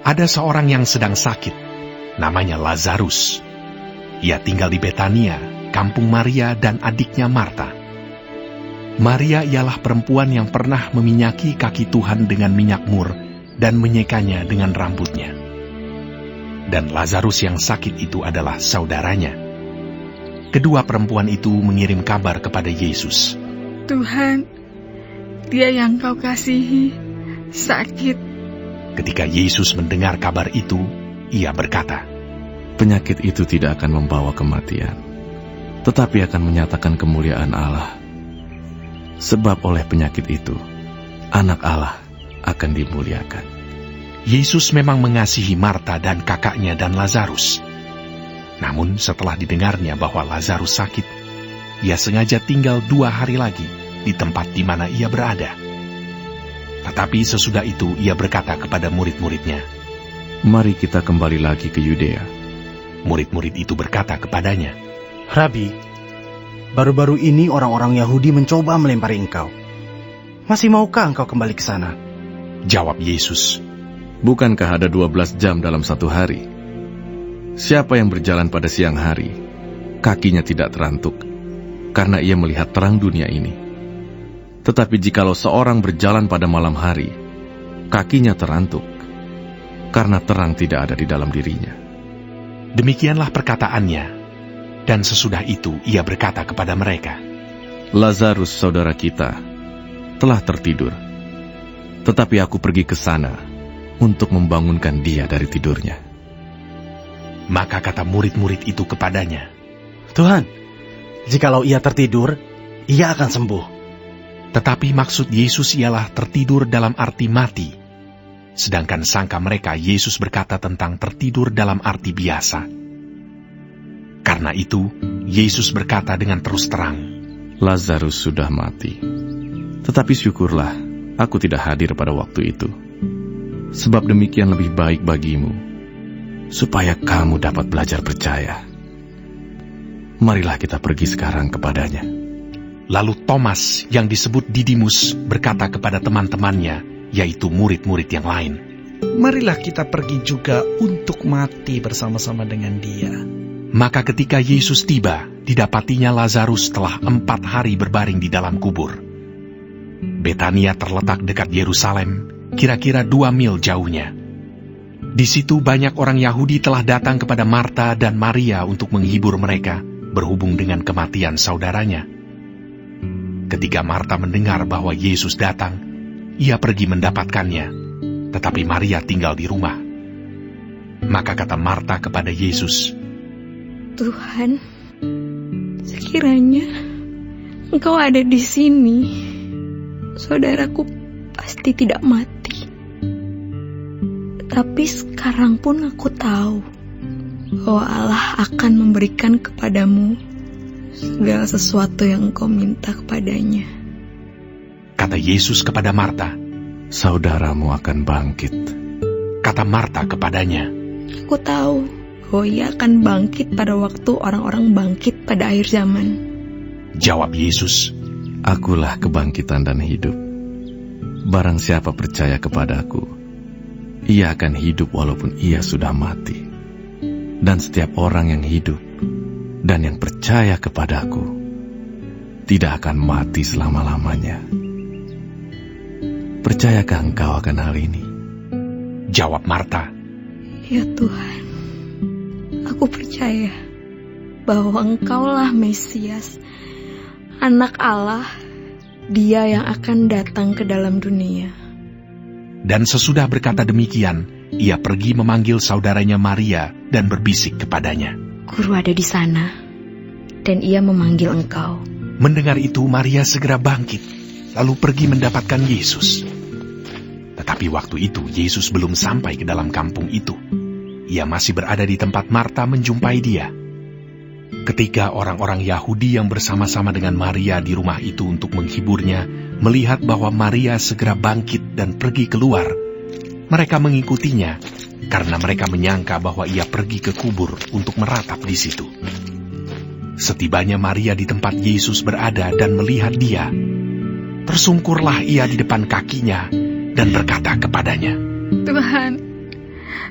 Ada seorang yang sedang sakit, namanya Lazarus. Ia tinggal di Betania, kampung Maria dan adiknya Marta. Maria ialah perempuan yang pernah meminyaki kaki Tuhan dengan minyak mur dan menyekanya dengan rambutnya. Dan Lazarus yang sakit itu adalah saudaranya. Kedua perempuan itu mengirim kabar kepada Yesus. Tuhan, dia yang kau kasihi sakit. Ketika Yesus mendengar kabar itu, ia berkata, penyakit itu tidak akan membawa kematian, tetapi akan menyatakan kemuliaan Allah. Sebab oleh penyakit itu, anak Allah akan dimuliakan. Yesus memang mengasihi Marta dan kakaknya dan Lazarus. Namun setelah didengarnya bahwa Lazarus sakit, ia sengaja tinggal 2 hari lagi di tempat di mana ia berada. Tetapi sesudah itu ia berkata kepada murid-muridnya, mari kita kembali lagi ke Yudea. Murid-murid itu berkata kepadanya, Rabi, baru-baru ini orang-orang Yahudi mencoba melempari engkau. Masih maukah engkau kembali ke sana? Jawab Yesus, bukankah ada 12 jam dalam satu hari? Siapa yang berjalan pada siang hari, kakinya tidak terantuk, karena ia melihat terang dunia ini. Tetapi jikalau seorang berjalan pada malam hari, kakinya terantuk, karena terang tidak ada di dalam dirinya. Demikianlah perkataannya, dan sesudah itu ia berkata kepada mereka, Lazarus saudara kita telah tertidur, tetapi aku pergi ke sana untuk membangunkan dia dari tidurnya. Maka kata murid-murid itu kepadanya, Tuhan, jikalau ia tertidur, ia akan sembuh. Tetapi maksud Yesus ialah tertidur dalam arti mati. Sedangkan sangka mereka Yesus berkata tentang tertidur dalam arti biasa. Karena itu, Yesus berkata dengan terus terang, Lazarus sudah mati. Tetapi syukurlah, aku tidak hadir pada waktu itu. Sebab demikian lebih baik bagimu, supaya kamu dapat belajar percaya. Marilah kita pergi sekarang kepadanya. Lalu Thomas yang disebut Didimus berkata kepada teman-temannya, yaitu murid-murid yang lain, marilah kita pergi juga untuk mati bersama-sama dengan dia. Maka ketika Yesus tiba, didapatinya Lazarus telah 4 hari berbaring di dalam kubur. Betania terletak dekat Yerusalem, kira-kira 2 mil jauhnya. Di situ banyak orang Yahudi telah datang kepada Marta dan Maria untuk menghibur mereka, berhubung dengan kematian saudaranya. Ketika Marta mendengar bahwa Yesus datang, ia pergi mendapatkannya, tetapi Maria tinggal di rumah. Maka kata Marta kepada Yesus, Tuhan, sekiranya Engkau ada di sini, saudaraku pasti tidak mati. Tapi sekarang pun aku tahu bahwa Allah akan memberikan kepadamu segala sesuatu yang Engkau minta kepadanya. Kata Yesus kepada Marta, saudaramu akan bangkit. Kata Marta kepadanya, aku tahu bahwa ia akan bangkit pada waktu orang-orang bangkit pada akhir zaman. Jawab Yesus, akulah kebangkitan dan hidup. Barang siapa percaya kepadaku, ia akan hidup walaupun ia sudah mati. Dan setiap orang yang hidup dan yang percaya kepadaku tidak akan mati selama-lamanya. Percayakah engkau akan hal ini? Jawab Marta, ya Tuhan, aku percaya bahwa Engkaulah Mesias, Anak Allah, Dia yang akan datang ke dalam dunia. Dan sesudah berkata demikian, ia pergi memanggil saudaranya Maria dan berbisik kepadanya, Guru ada di sana, dan ia memanggil engkau. Mendengar itu, Maria segera bangkit, lalu pergi mendapatkan Yesus. Tetapi waktu itu, Yesus belum sampai ke dalam kampung itu. Ia masih berada di tempat Marta menjumpai dia. Ketika orang-orang Yahudi yang bersama-sama dengan Maria di rumah itu untuk menghiburnya, melihat bahwa Maria segera bangkit dan pergi keluar, mereka mengikutinya, karena mereka menyangka bahwa ia pergi ke kubur untuk meratap di situ. Setibanya Maria di tempat Yesus berada dan melihat dia, tersungkurlah ia di depan kakinya dan berkata kepadanya, Tuhan,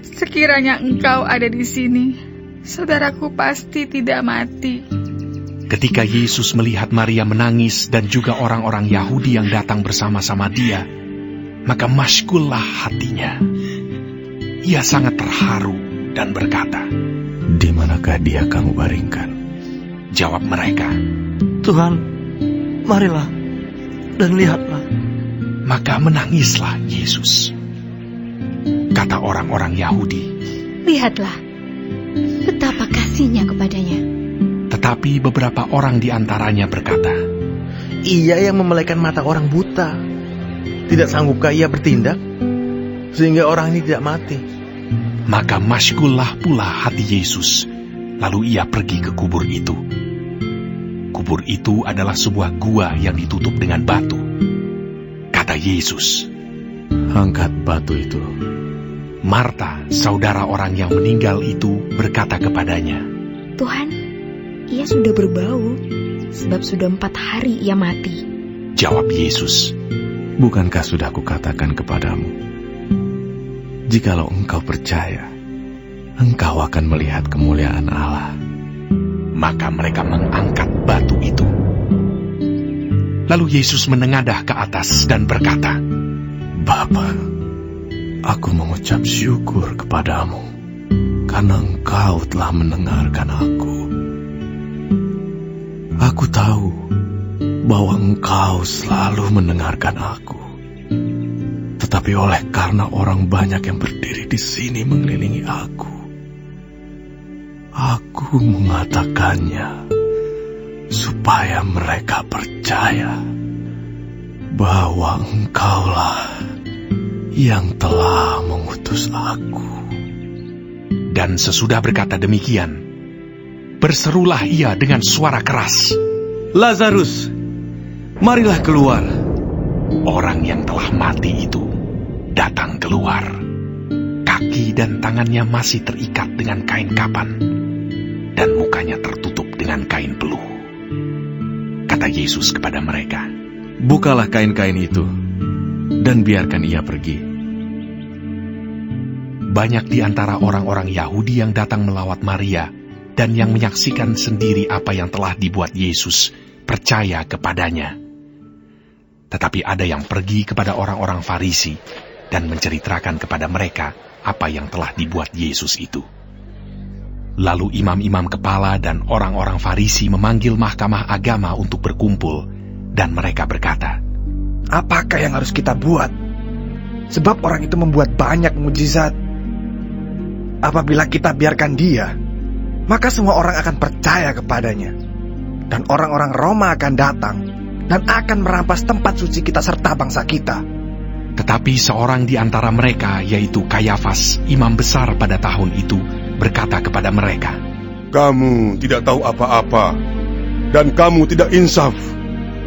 sekiranya Engkau ada di sini, saudaraku pasti tidak mati. Ketika Yesus melihat Maria menangis dan juga orang-orang Yahudi yang datang bersama-sama dia, maka masykullah hatinya. Ia sangat terharu dan berkata, "Di manakah dia kamu baringkan?" Jawab mereka, "Tuhan, marilah dan lihatlah." Maka menangislah Yesus. Kata orang-orang Yahudi, "Lihatlah, betapa kasihnya kepadanya." Tetapi beberapa orang di antaranya berkata, Ia yang memelaikan mata orang buta. Tidak sanggupkah ia bertindak sehingga orang ini tidak mati? Maka masykullah pula hati Yesus, lalu ia pergi ke kubur itu. Kubur itu adalah sebuah gua yang ditutup dengan batu. Kata Yesus, "Angkat batu itu." Marta, saudara orang yang meninggal itu, berkata kepadanya, Tuhan, ia sudah berbau, sebab sudah 4 hari ia mati. Jawab Yesus, "Bukankah sudah kukatakan kepadamu, jikalau engkau percaya, engkau akan melihat kemuliaan Allah?" Maka mereka mengangkat batu itu. Lalu Yesus menengadah ke atas dan berkata, "Bapa, aku mengucap syukur kepadamu, karena engkau telah mendengarkan aku. Aku tahu bahwa engkau selalu mendengarkan aku. Tetapi oleh karena orang banyak yang berdiri di sini mengelilingi aku mengatakannya, supaya mereka percaya bahwa engkaulah yang telah mengutus aku." Dan sesudah berkata demikian, berserulah ia dengan suara keras, Lazarus, marilah keluar. Orang yang telah mati itu datang keluar. Kaki dan tangannya masih terikat dengan kain kapan, dan mukanya tertutup dengan kain peluh. Kata Yesus kepada mereka, "Bukalah kain-kain itu, dan biarkan ia pergi." Banyak di antara orang-orang Yahudi yang datang melawat Maria dan yang menyaksikan sendiri apa yang telah dibuat Yesus percaya kepadanya. Tetapi ada yang pergi kepada orang-orang Farisi dan menceritakan kepada mereka apa yang telah dibuat Yesus itu. Lalu imam-imam kepala dan orang-orang Farisi memanggil mahkamah agama untuk berkumpul, dan mereka berkata, "Apakah yang harus kita buat? Sebab orang itu membuat banyak mukjizat. Apabila kita biarkan dia, maka semua orang akan percaya kepadanya. Dan orang-orang Roma akan datang dan akan merampas tempat suci kita serta bangsa kita." Tetapi seorang di antara mereka, yaitu Kayafas, imam besar pada tahun itu, berkata kepada mereka, "Kamu tidak tahu apa-apa, dan kamu tidak insaf,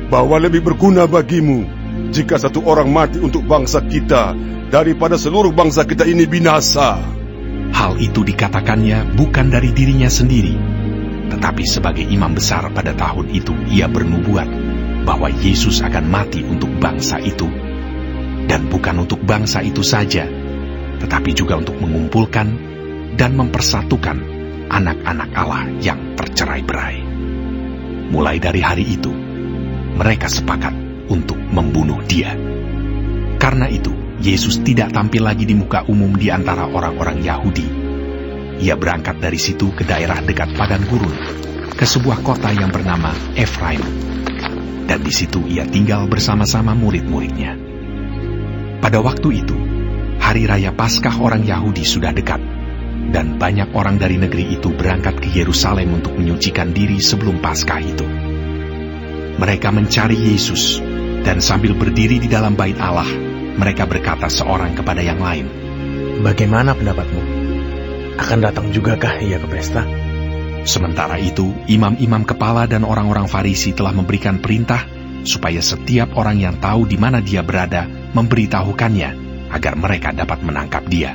bahwa lebih berguna bagimu jika satu orang mati untuk bangsa kita daripada seluruh bangsa kita ini binasa." Hal itu dikatakannya bukan dari dirinya sendiri, tetapi sebagai imam besar pada tahun itu ia bernubuat bahwa Yesus akan mati untuk bangsa itu, dan bukan untuk bangsa itu saja, tetapi juga untuk mengumpulkan dan mempersatukan anak-anak Allah yang tercerai-berai. Mulai dari hari itu, mereka sepakat untuk membunuh dia. Karena itu, Yesus tidak tampil lagi di muka umum di antara orang-orang Yahudi. Ia berangkat dari situ ke daerah dekat padang gurun, ke sebuah kota yang bernama Efraim. Dan di situ ia tinggal bersama-sama murid-muridnya. Pada waktu itu, hari raya Paskah orang Yahudi sudah dekat, dan banyak orang dari negeri itu berangkat ke Yerusalem untuk menyucikan diri sebelum Paskah itu. Mereka mencari Yesus, dan sambil berdiri di dalam bait Allah, mereka berkata seorang kepada yang lain, "Bagaimana pendapatmu? Akan datang jugakah ia ke pesta?" Sementara itu, imam-imam kepala dan orang-orang Farisi telah memberikan perintah supaya setiap orang yang tahu di mana dia berada memberitahukannya, agar mereka dapat menangkap dia.